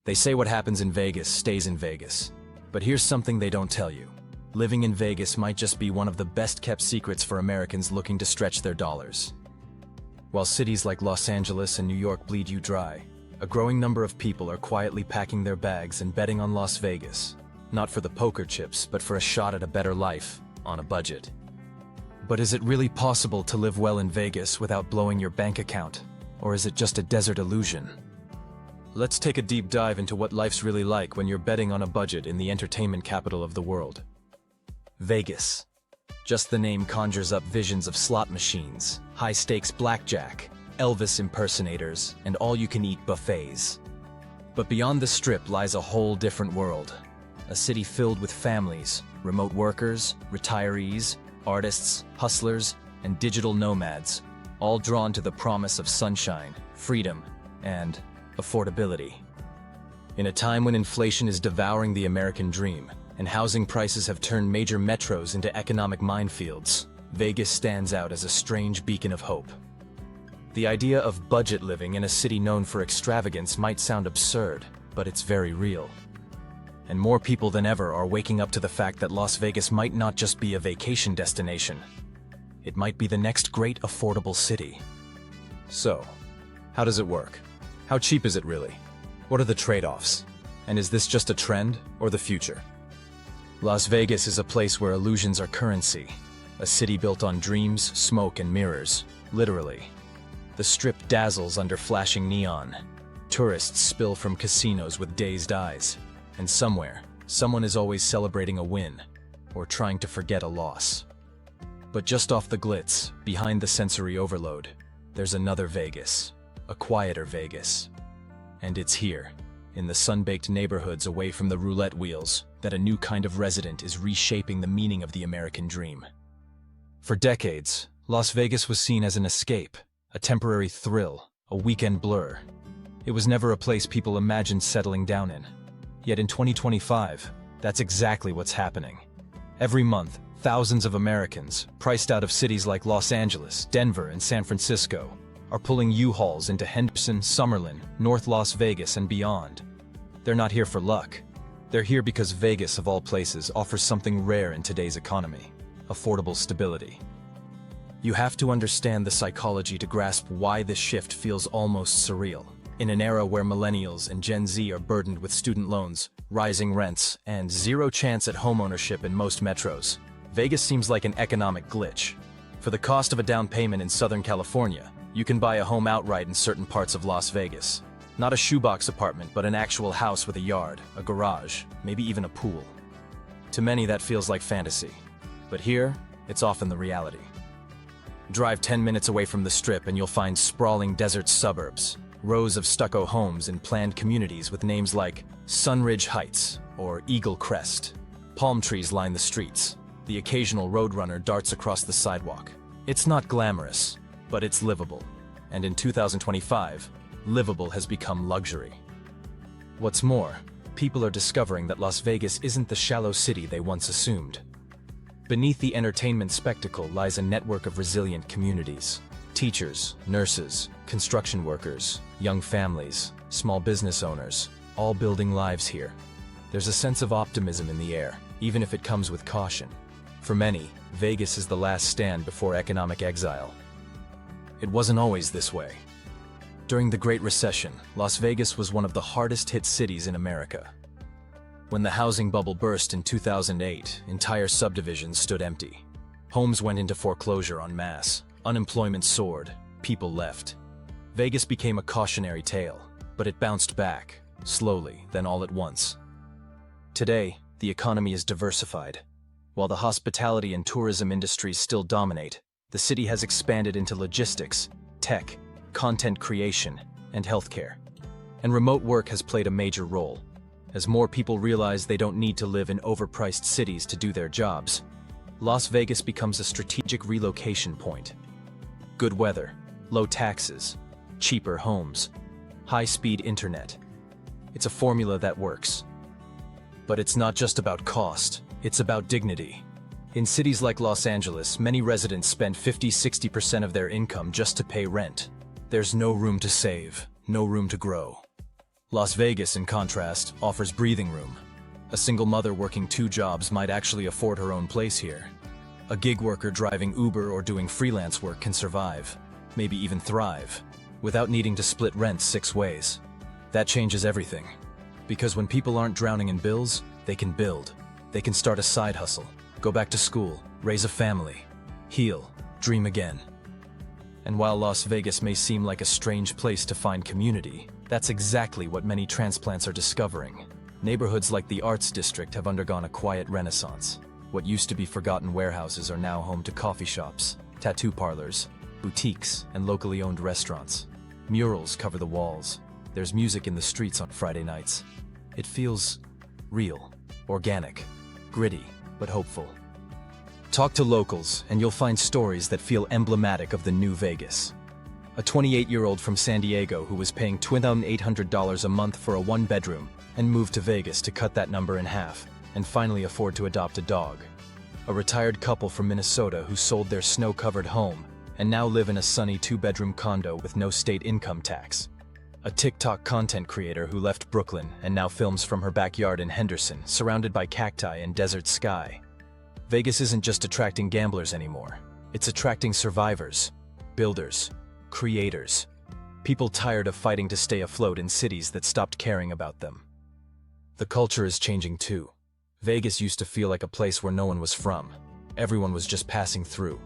They say what happens in Vegas stays in Vegas. But here's something they don't tell you. Living in Vegas might just be one of the best-kept secrets for Americans looking to stretch their dollars. While cities like Los Angeles and New York bleed you dry, a growing number of people are quietly packing their bags and betting on Las Vegas. Not for the poker chips, but for a shot at a better life, on a budget. But is it really possible to live well in Vegas without blowing your bank account? Or is it just a desert illusion? Let's take a deep dive into what life's really like when you're betting on a budget in the entertainment capital of the world. Vegas. Just the name conjures up visions of slot machines, high-stakes blackjack, Elvis impersonators, and all-you-can-eat buffets. But beyond the Strip lies a whole different world. A city filled with families, remote workers, retirees, artists, hustlers, and digital nomads, all drawn to the promise of sunshine, freedom, and affordability. In a time when inflation is devouring the American dream, and housing prices have turned major metros into economic minefields, Vegas stands out as a strange beacon of hope. The idea of budget living in a city known for extravagance might sound absurd, but it's very real. And more people than ever are waking up to the fact that Las Vegas might not just be a vacation destination. It might be the next great affordable city. So, how does it work? How cheap is it really? What are the trade-offs? And is this just a trend or the future? Las Vegas is a place where illusions are currency, a city built on dreams, smoke, and mirrors, literally. The Strip dazzles under flashing neon. Tourists spill from casinos with dazed eyes. And somewhere, someone is always celebrating a win, or trying to forget a loss. But just off the glitz, behind the sensory overload, there's another Vegas, a quieter Vegas. And it's here, in the sun-baked neighborhoods away from the roulette wheels, that a new kind of resident is reshaping the meaning of the American dream. For decades, Las Vegas was seen as an escape, a temporary thrill, a weekend blur. It was never a place people imagined settling down in. Yet in 2025, that's exactly what's happening. Every month, thousands of Americans, priced out of cities like Los Angeles, Denver, and San Francisco, are pulling U-Hauls into Henderson, Summerlin, North Las Vegas, and beyond. They're not here for luck. They're here because Vegas, of all places, offers something rare in today's economy: affordable stability. You have to understand the psychology to grasp why this shift feels almost surreal. In an era where millennials and Gen Z are burdened with student loans, rising rents, and zero chance at homeownership in most metros, Vegas seems like an economic glitch. For the cost of a down payment in Southern California, you can buy a home outright in certain parts of Las Vegas. Not a shoebox apartment, but an actual house with a yard, a garage, maybe even a pool. To many, that feels like fantasy. But here, it's often the reality. Drive 10 minutes away from the Strip and you'll find sprawling desert suburbs, rows of stucco homes in planned communities with names like Sunridge Heights or Eagle Crest. Palm trees line the streets. The occasional roadrunner darts across the sidewalk. It's not glamorous, but it's livable. And in 2025, livable has become luxury. What's more, people are discovering that Las Vegas isn't the shallow city they once assumed. Beneath the entertainment spectacle lies a network of resilient communities. Teachers, nurses, construction workers, young families, small business owners, all building lives here. There's a sense of optimism in the air, even if it comes with caution. For many, Vegas is the last stand before economic exile. It wasn't always this way. During the Great Recession, Las Vegas was one of the hardest-hit cities in America. When the housing bubble burst in 2008, entire subdivisions stood empty. Homes went into foreclosure en masse, unemployment soared, people left. Vegas became a cautionary tale, but it bounced back, slowly, then all at once. Today, the economy is diversified. While the hospitality and tourism industries still dominate, the city has expanded into logistics, tech, content creation, and healthcare. And remote work has played a major role. As more people realize they don't need to live in overpriced cities to do their jobs, Las Vegas becomes a strategic relocation point. Good weather, low taxes, cheaper homes, high-speed internet. It's a formula that works. But it's not just about cost, it's about dignity. In cities like Los Angeles, many residents spend 50–60% of their income just to pay rent. There's no room to save, no room to grow. Las Vegas, in contrast, offers breathing room. A single mother working 2 jobs might actually afford her own place here. A gig worker driving Uber or doing freelance work can survive, maybe even thrive, without needing to split rent 6 ways. That changes everything. Because when people aren't drowning in bills, they can build. They can start a side hustle, go back to school, raise a family, heal, dream again. And while Las Vegas may seem like a strange place to find community, that's exactly what many transplants are discovering. Neighborhoods like the Arts District have undergone a quiet renaissance. What used to be forgotten warehouses are now home to coffee shops, tattoo parlors, boutiques, and locally owned restaurants. Murals cover the walls. There's music in the streets on Friday nights. It feels real, organic, gritty, but hopeful. Talk to locals, and you'll find stories that feel emblematic of the new Vegas. A 28-year-old from San Diego who was paying $2,800 a month for a 1-bedroom and moved to Vegas to cut that number in half and finally afford to adopt a dog. A retired couple from Minnesota who sold their snow-covered home and now live in a sunny 2-bedroom condo with no state income tax. A TikTok content creator who left Brooklyn and now films from her backyard in Henderson, surrounded by cacti and desert sky. Vegas isn't just attracting gamblers anymore. It's attracting survivors, builders, creators, people tired of fighting to stay afloat in cities that stopped caring about them. The culture is changing too. Vegas used to feel like a place where no one was from. Everyone was just passing through.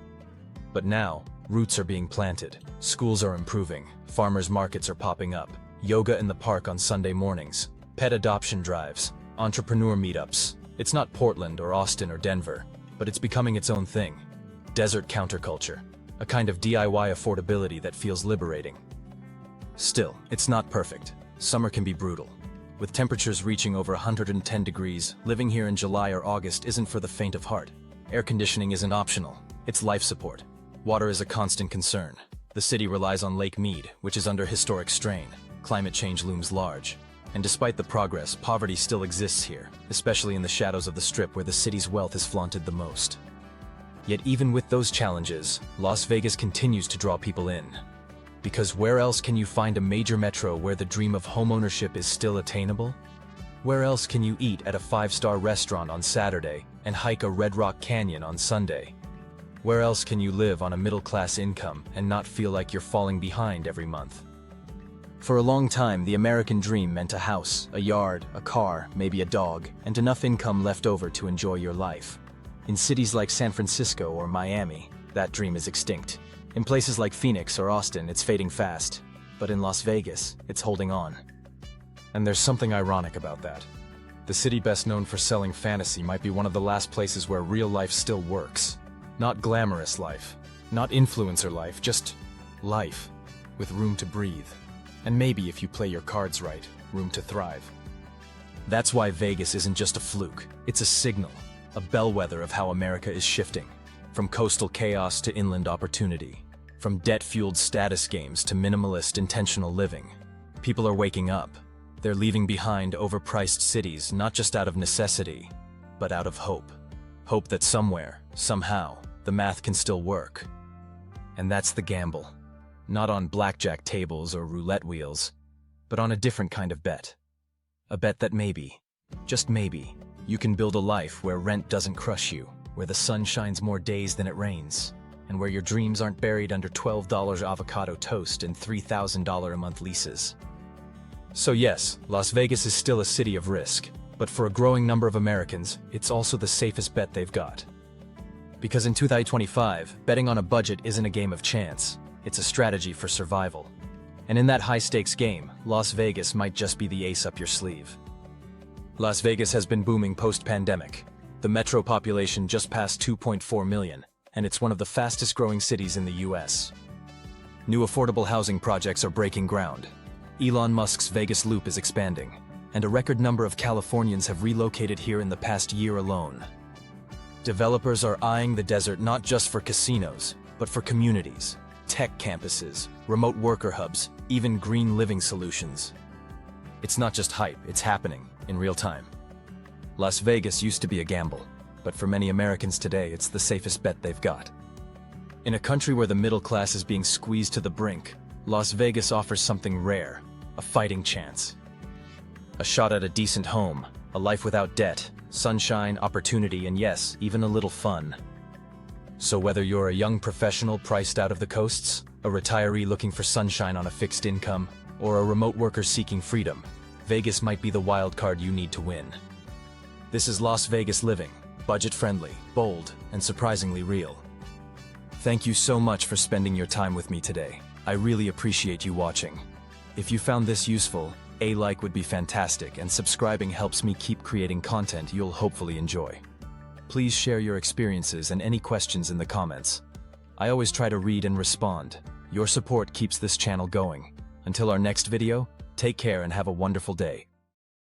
But now, roots are being planted, schools are improving, farmers markets are popping up, yoga in the park on Sunday mornings, pet adoption drives, entrepreneur meetups. It's not Portland or Austin or Denver, but it's becoming its own thing. Desert counterculture, a kind of DIY affordability that feels liberating. Still, it's not perfect. Summer can be brutal. With temperatures reaching over 110 degrees, living here in July or August isn't for the faint of heart. Air conditioning isn't optional, it's life support. Water is a constant concern. The city relies on Lake Mead, which is under historic strain. Climate change looms large. And despite the progress, poverty still exists here, especially in the shadows of the Strip where the city's wealth is flaunted the most. Yet even with those challenges, Las Vegas continues to draw people in. Because where else can you find a major metro where the dream of homeownership is still attainable? Where else can you eat at a 5-star restaurant on Saturday and hike a Red Rock Canyon on Sunday? Where else can you live on a middle-class income and not feel like you're falling behind every month? For a long time, the American dream meant a house, a yard, a car, maybe a dog, and enough income left over to enjoy your life. In cities like San Francisco or Miami, that dream is extinct. In places like Phoenix or Austin, it's fading fast. But in Las Vegas, it's holding on. And there's something ironic about that. The city best known for selling fantasy might be one of the last places where real life still works. Not glamorous life, not influencer life, just life, with room to breathe. And maybe, if you play your cards right, room to thrive. That's why Vegas isn't just a fluke, it's a signal, a bellwether of how America is shifting. From coastal chaos to inland opportunity. From debt-fueled status games to minimalist intentional living. People are waking up. They're leaving behind overpriced cities, not just out of necessity, but out of hope. Hope that somewhere, somehow, the math can still work. And that's the gamble. Not on blackjack tables or roulette wheels, but on a different kind of bet. A bet that maybe, just maybe, you can build a life where rent doesn't crush you, where the sun shines more days than it rains, and where your dreams aren't buried under $12 avocado toast and $3,000 a month leases. So yes, Las Vegas is still a city of risk, but for a growing number of Americans, it's also the safest bet they've got. Because in 2025, betting on a budget isn't a game of chance. It's a strategy for survival. And in that high-stakes game, Las Vegas might just be the ace up your sleeve. Las Vegas has been booming post-pandemic. The metro population just passed 2.4 million, and it's one of the fastest-growing cities in the US. New affordable housing projects are breaking ground. Elon Musk's Vegas Loop is expanding, and a record number of Californians have relocated here in the past year alone. Developers are eyeing the desert not just for casinos, but for communities. Tech campuses, remote worker hubs, even green living solutions. It's not just hype, it's happening in real time. Las Vegas used to be a gamble, but for many Americans today, it's the safest bet they've got. In a country where the middle class is being squeezed to the brink, Las Vegas offers something rare, a fighting chance. A shot at a decent home, a life without debt, sunshine, opportunity, and yes, even a little fun. So whether you're a young professional priced out of the coasts, a retiree looking for sunshine on a fixed income, or a remote worker seeking freedom, Vegas might be the wild card you need to win. This is Las Vegas living, budget-friendly, bold, and surprisingly real. Thank you so much for spending your time with me today. I really appreciate you watching. If you found this useful, a like would be fantastic, and subscribing helps me keep creating content you'll hopefully enjoy. Please share your experiences and any questions in the comments. I always try to read and respond. Your support keeps this channel going. Until our next video, take care and have a wonderful day.